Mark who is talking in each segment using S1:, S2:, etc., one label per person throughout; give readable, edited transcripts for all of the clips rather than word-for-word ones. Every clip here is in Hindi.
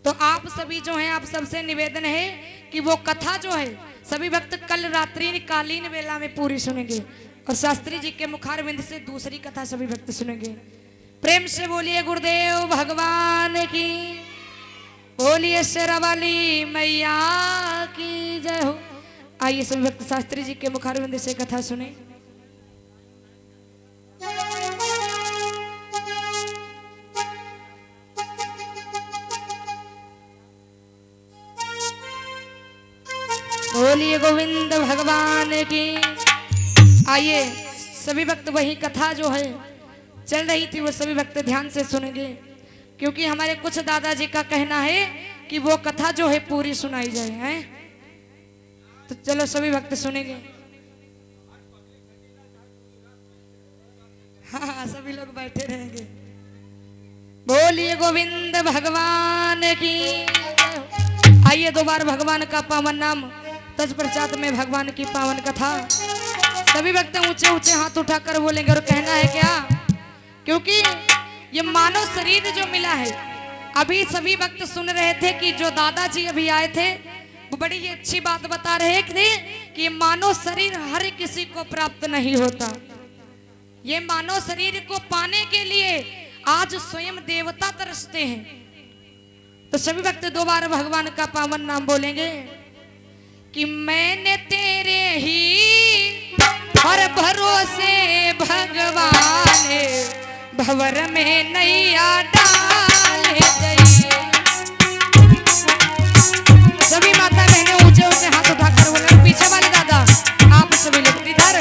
S1: तो आप सभी जो हैं, आप सबसे निवेदन है कि वो कथा जो है सभी भक्त कल रात्रि कालीन वेला में पूरी सुनेंगे और शास्त्री जी के मुखारविंद से दूसरी कथा सभी भक्त सुनेंगे। प्रेम से बोलिए गुरुदेव भगवान की, बोलिए शेरावाली मैया की जय हो। आइए सभी भक्त शास्त्री जी के मुखारविंद से कथा सुने। बोलिए गोविंद भगवान की। आइए सभी भक्त वही कथा जो है चल रही थी वो सभी भक्त ध्यान से सुनेंगे, क्योंकि हमारे कुछ दादाजी का कहना है कि वो कथा जो है पूरी सुनाई जाए हैं। तो चलो सभी भक्त सुनेंगे। हाँ सभी लोग बैठे रहेंगे। बोलिए गोविंद भगवान की। आइए दो बार भगवान का पावन नाम तत्पश्चात में भगवान की पावन कथा। सभी भक्त ऊंचे ऊंचे हाथ उठाकर बोलेंगे और कहना है क्या, क्योंकि ये मानव शरीर जो मिला है, अभी सभी भक्त सुन रहे थे कि जो दादाजी अभी आए थे वो बड़ी ही अच्छी बात बता रहे थे कि ये मानव शरीर हर किसी को प्राप्त नहीं होता। ये मानव शरीर को पाने के लिए आज स्वयं देवता तरसते हैं। तो सभी भक्त दो बार भगवान का पावन नाम बोलेंगे कि मैंने तेरे ही हर भरोसे भगवान भंवर में नैया डाले गई। सभी माता बहने ऊंचे ऊंचे हाथ उठाकर बोले, पीछे वाले दादा आप सभी लोग इधर,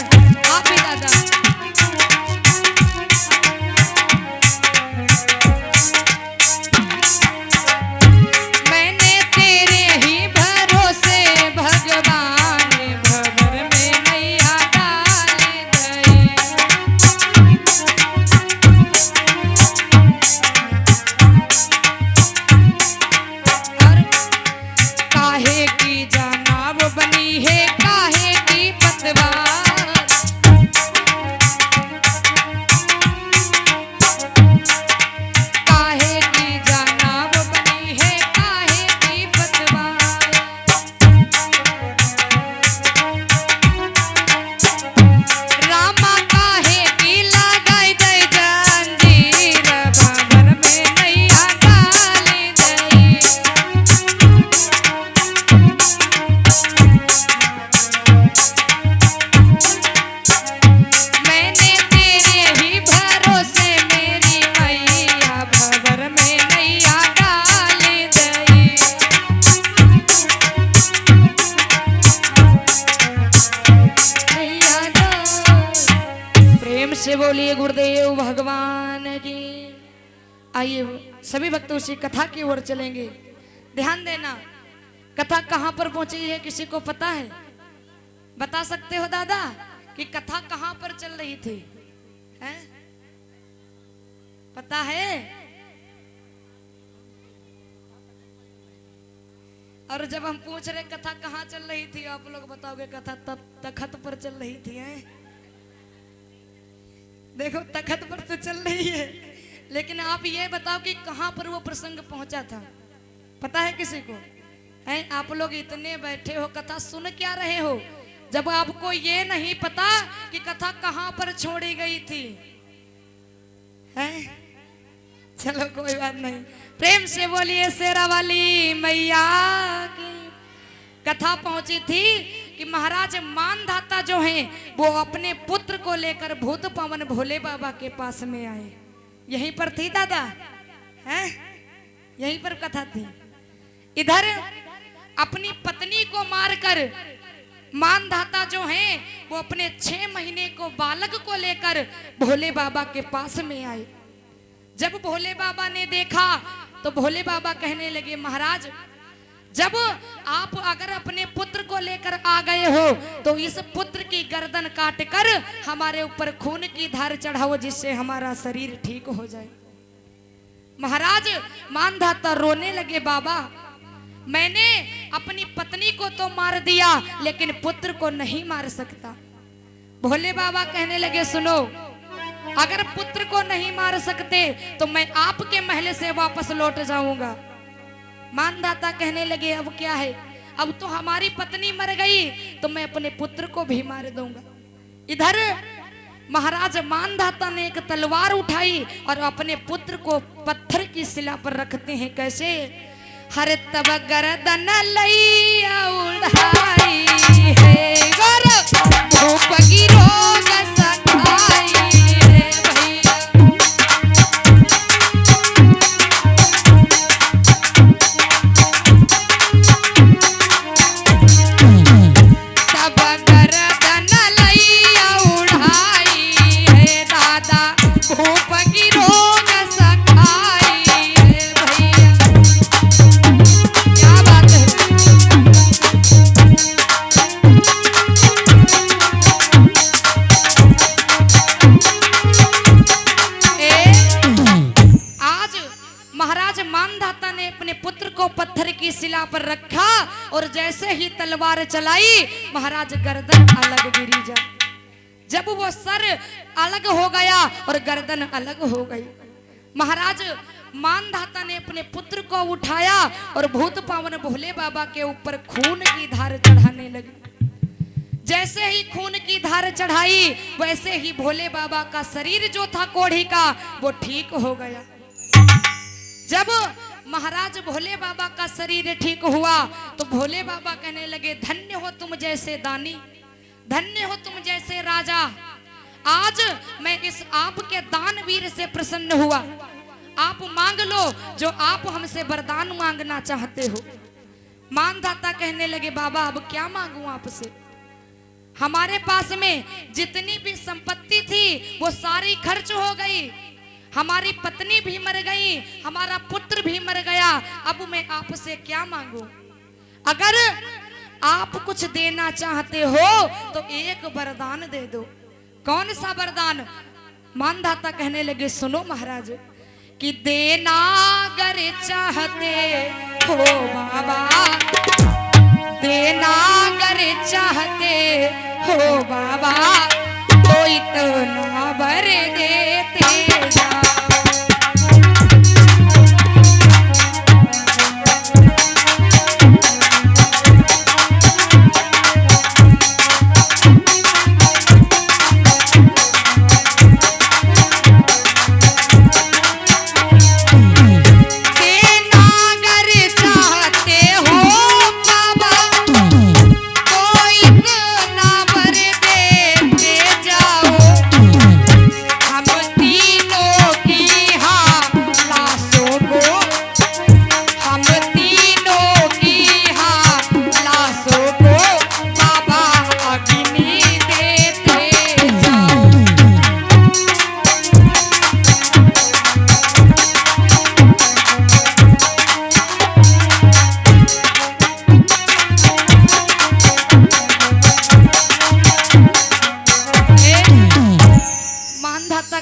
S1: आप भी दादा। मैंने तेरे ही भरोसे भगवान भंवर में नैया डाले गई। और काहे की जनाब बनी है काहे की पतवार, काहे की जनाब बनी है काहे की पतवार। रामा काहे की लगाई दे जंजीर भंवर में नैया डाली गई। मैंने तेरे ही भरोसे मेरी मैया भंवर में नैया डाली गई। नैया डाली। प्रेम से बोलिए गुरुदेव भगवान की। आइए सभी भक्त उसी कथा की ओर चलेंगे। ध्यान देना, कथा कहाँ पर पहुंची है किसी को पता है? बता सकते हो दादा कि कथा कहाँ पर चल रही थी? हैं? पता है? और जब हम पूछ रहे कथा कहाँ चल रही थी, आप लोग बताओगे कथा तखत पर चल रही थी। हैं? देखो तखत पर तो चल रही है, लेकिन आप ये बताओ कि कहाँ पर वो प्रसंग पहुंचा था? पता है किसी को? हैं? आप लोग इतने बैठे हो, कथा सुन क्या रहे हो जब आपको ये नहीं पता कि कथा कहाँ पर छोड़ी गई थी? हैं? चलो कोई बात नहीं, प्रेम से बोलिए शेरावाली मैया की। कथा पहुंची थी कि महाराज मानधाता जो हैं वो अपने पुत्र को लेकर भूत पवन भोले बाबा के पास में आए। यहीं पर थी दादा? हैं? यहीं पर कथा थी। इधर अपनी पत्नी को मारकर मानधाता जो हैं वो अपने 6 महीने को बालक को लेकर भोले बाबा के पास में आए। जब भोले बाबा ने देखा तो भोले बाबा कहने लगे, महाराज जब आप अगर अपने पुत्र को लेकर आ गए हो तो इस पुत्र की गर्दन काट कर हमारे ऊपर खून की धार चढ़ाओ, जिससे हमारा शरीर ठीक हो जाए। महाराज मानधाता रोने लगे, बाबा मैंने अपनी पत्नी को तो मार दिया लेकिन पुत्र को नहीं मार सकता। भोले बाबा कहने लगे, सुनो, अगर पुत्र को नहीं मार सकते तो मैं आपके महल से वापस लौट जाऊंगा। मानधाता कहने लगे अब क्या है, अब तो हमारी पत्नी मर गई तो मैं अपने पुत्र को भी मार दूंगा। इधर महाराज मानधाता ने एक तलवार उठाई और अपने पुत्र को पत्थर की शिला पर रखते हैं। कैसे? हर तब गर्दन लैया उड़ाई है गर भूप की रोग सखाई रे भैया। तब गर्दन लैया उड़ाई है दादा भूप की रोग सखाई रे भैया। क्या बात है। आज महाराज मानधाता ने अपने पुत्र को पत्थर की शिला पर रखा और जैसे ही तलवार चलाई महाराज गर्दन अलग गिरी जा। जब वो सर अलग हो गया और गर्दन अलग हो गई, महाराज मानधाता ने अपने पुत्र को उठाया और भूत पावन भोले बाबा के ऊपर खून की धार चढ़ाने लगे। जैसे ही खून की धार चढ़ाई वैसे ही भोले बाबा का शरीर जो था कोढ़ी का वो ठीक हो गया। जब महाराज भोले बाबा का शरीर ठीक हुआ तो भोले बाबा कहने लगे धन्य हो तुम जैसे दानी, धन्य हो तुम जैसे राजा। आज मैं इस आपके दानवीर से प्रसन्न हुआ। आप मांग लो जो आप हमसे वरदान मांगना चाहते हो। मानधाता कहने लगे बाबा अब क्या मांगूं आपसे, हमारे पास में जितनी भी संपत्ति थी वो सारी खर्च हो गई, हमारी पत्नी भी मर गई, हमारा पुत्र भी मर गया, अब मैं आपसे क्या मांगूं। अगर आप कुछ देना चाहते हो तो एक वरदान दे दो। कौन सा वरदान? मानधाता कहने लगे सुनो महाराज कि देना अगर चाहते हो बाबा, देना अगर चाहते हो बाबा तो इतना वर देते जाओ।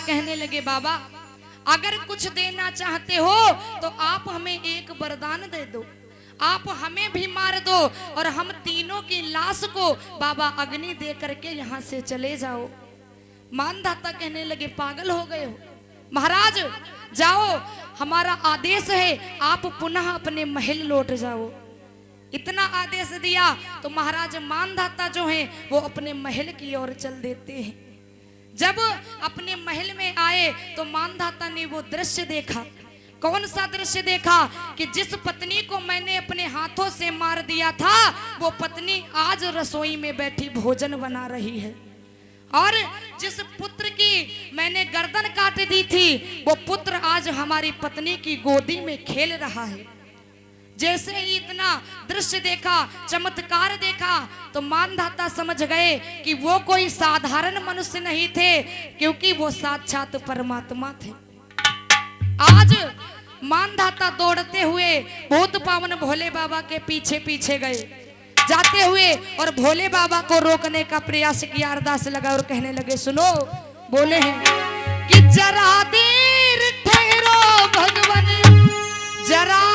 S1: कहने लगे बाबा अगर कुछ देना चाहते हो तो आप हमें एक वरदान दे दो, आप हमें भी मार दो और हम तीनों की लाश को बाबा अग्नि दे करके यहाँ से चले जाओ। मानधाता कहने लगे पागल हो गए हो महाराज, जाओ हमारा आदेश है आप पुनः अपने महल लौट जाओ। इतना आदेश दिया तो महाराज मानधाता जो हैं वो अपने महल की ओर चल देते हैं। जब अपने महल में आए तो मानधाता ने वो दृश्य देखा। कौन सा दृश्य देखा? कि जिस पत्नी को मैंने अपने हाथों से मार दिया था वो पत्नी आज रसोई में बैठी भोजन बना रही है, और जिस पुत्र की मैंने गर्दन काट दी थी वो पुत्र आज हमारी पत्नी की गोदी में खेल रहा है। जैसे ही इतना दृश्य देखा, चमत्कार देखा तो मानधाता समझ गए कि वो कोई साधारण मनुष्य नहीं थे, क्योंकि वो साक्षात परमात्मा थे। आज मानधाता दौड़ते हुए भूत पावन भोले बाबा के पीछे पीछे गए, जाते हुए और भोले बाबा को रोकने का प्रयास किया, अरदास लगा और कहने लगे सुनो, बोले हैं कि जरा देर ठहरो भगवान, जरा